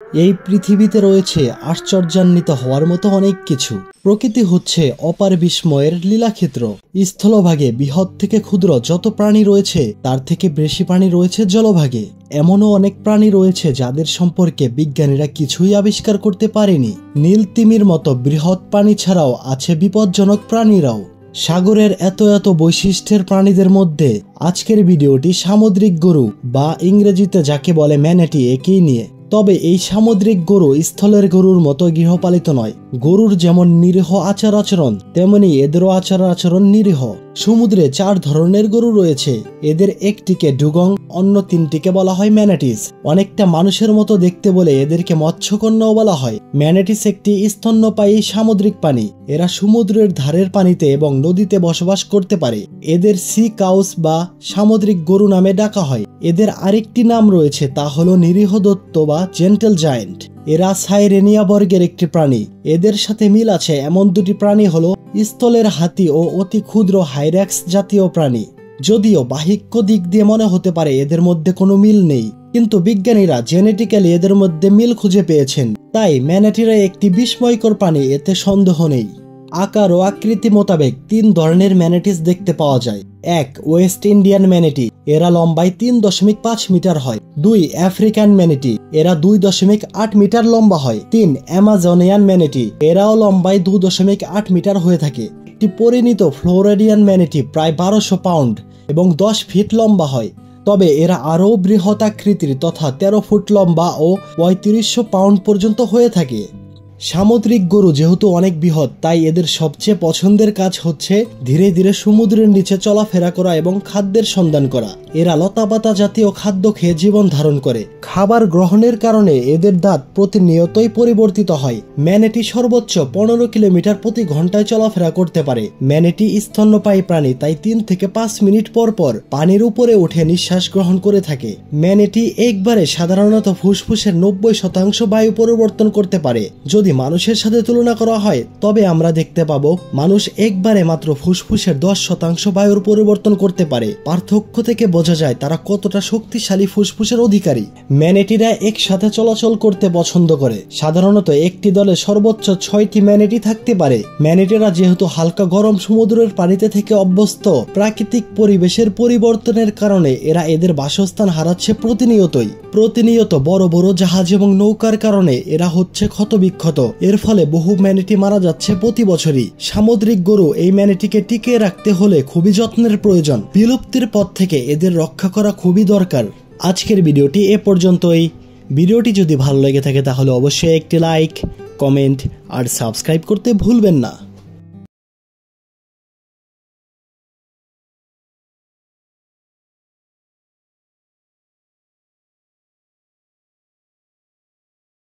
এই পৃথিবীতে রয়েছে আশ্চর্যান্বিত হওয়ার মতো অনেক কিছু। প্রকৃতি হচ্ছে অপার বিস্ময়ের লীলাক্ষেত্র। স্থলভাগে বৃহৎ থেকে ক্ষুদ্র যত প্রাণী রয়েছে তার থেকে বেশি প্রাণী রয়েছে জলভাগে। এমনও অনেক প্রাণী রয়েছে যাদের সম্পর্কে বিজ্ঞানীরা কিছুই আবিষ্কার করতে পারেনি। নীল তিমির মতো বৃহৎ প্রাণী ছাড়াও আছে বিপজ্জনক প্রাণীরাও। সাগরের এত এত বৈশিষ্ট্যের প্রাণীদের মধ্যে আজকের ভিডিওটি সামুদ্রিক গরু বা ইংরেজিতে যাকে বলে ম্যানাটি একেই নিয়ে। তবে এই সামুদ্রিক গরু স্থলের গরুর মতো গৃহপালিত নয়। গরুর যেমন নিরীহ আচার আচরণ তেমনি এদেরও আচার আচরণ নিরীহ। সমুদ্রে 4 ধরনের গরু রয়েছে। এদের একটিকে ডুগং, অন্য 3টিকে বলা হয় ম্যানাটিস। অনেকটা মানুষের মতো দেখতে বলে এদেরকে মৎস্যকন্যাও বলা হয়। ম্যানাটিস একটি স্তন্যপায়ী সামুদ্রিক প্রাণী। এরা সমুদ্রের ধারের পানিতে এবং নদীতে বসবাস করতে পারে। এদের সি কাউস বা সামুদ্রিক গরু নামে ডাকা হয়। এদের আরেকটি নাম রয়েছে, তা হলো নিরীহ দত্ত বা জেন্টেল জায়েন্ট। এরা সাইরেনিয়া বর্গের একটি প্রাণী। এদের সাথে মিল আছে এমন 2টি প্রাণী হলো স্থলের হাতি ও অতি ক্ষুদ্র হাইরাক্স জাতীয় প্রাণী। যদিও বাহ্যিক দিক দিয়ে মনে হতে পারে এদের মধ্যে কোনো মিল নেই, কিন্তু বিজ্ঞানীরা জেনেটিক্যালি এদের মধ্যে মিল খুঁজে পেয়েছেন। তাই ম্যানাটিরা একটি বিস্ময়কর প্রাণী, এতে সন্দেহ নেই। আকার ও আকৃতি মোতাবেক 3 ধরনের ম্যানাটিস দেখতে পাওয়া যায়। 1. ওয়েস্ট ইন্ডিয়ান ম্যানাটি, এরা লম্বায় 3.5 মিটার হয়। 2. আফ্রিকান ম্যানাটি, এরা 2.8 মিটার লম্বা হয়। 3. অ্যামাজনিয়ান ম্যানাটি, এরাও লম্বায় 2.8 মিটার হয়ে থাকে। একটি পরিণত ফ্লোরিডিয়ান ম্যানাটি প্রায় 1200 পাউন্ড এবং 10 ফিট লম্বা হয়। তবে এরা আরও বৃহৎ আকৃতির তথা 13 ফুট লম্বা ও 3500 পাউন্ড পর্যন্ত হয়ে থাকে। সামুদ্রিক গরু যেহেতু অনেক বৃহৎ, তাই এদের সবচেয়ে পছন্দের কাজ হচ্ছে ধীরে ধীরে সমুদ্রের নিচে চলাফেরা করা এবং খাদ্যের সন্ধান করা। এরা লতাপাতা জাতীয় খাদ্য খেয়ে জীবন ধারণ করে। খাবার গ্রহণের কারণে এদের দাঁত প্রতিনিয়তই পরিবর্তিত হয়। ম্যানাটি সর্বোচ্চ 15 কিলোমিটার প্রতি ঘন্টায় চলাফেরা করতে পারে। ম্যানাটি স্তন্যপায়ী প্রাণী, তাই 3 থেকে 5 মিনিট পর পর পানির উপরে উঠে নিঃশ্বাস গ্রহণ করে থাকে। ম্যানাটি একবারে সাধারণত ফুসফুসের 90% বায়ু পরিবর্তন করতে পারে। যদি মানুষের সাথে তুলনা করা হয় তবে আমরা দেখতে পাবো মানুষ একবারে মাত্র ফুসফুসের 10% বায়ুর পরিবর্তন করতে পারে। পার্থক্য থেকে বোঝা যায় তারা কতটা শক্তিশালী ফুসফুসের অধিকারী। ম্যানাটিরা একসাথে চলাচল করতে পছন্দ করে। সাধারণত একটি দলে সর্বোচ্চ 6টি ম্যানাটি থাকতে পারে। ম্যানাটিরা যেহেতু হালকা গরম সমুদ্রের পানিতে থেকে অভ্যস্ত, প্রাকৃতিক পরিবেশের পরিবর্তনের কারণে এরা এদের বাসস্থান হারাচ্ছে প্রতিনিয়ত বড় বড় জাহাজ এবং নৌকার কারণে এরা হচ্ছে ক্ষতবিক্ষত। এর ফলে বহু ম্যানাটি মারা যাচ্ছে প্রতি বছরই। সামুদ্রিক গরু এই ম্যানাটিকে টিকিয়ে রাখতে হলে খুবই যত্নের প্রয়োজন। বিলুপ্তির পথ থেকে এদের রক্ষা করা খুবই দরকার। আজকের ভিডিওটি এ পর্যন্তই। ভিডিওটি যদি ভালো লেগে থাকে তাহলে অবশ্যই একটি লাইক, কমেন্ট আর সাবস্ক্রাইব করতে ভুলবেন না।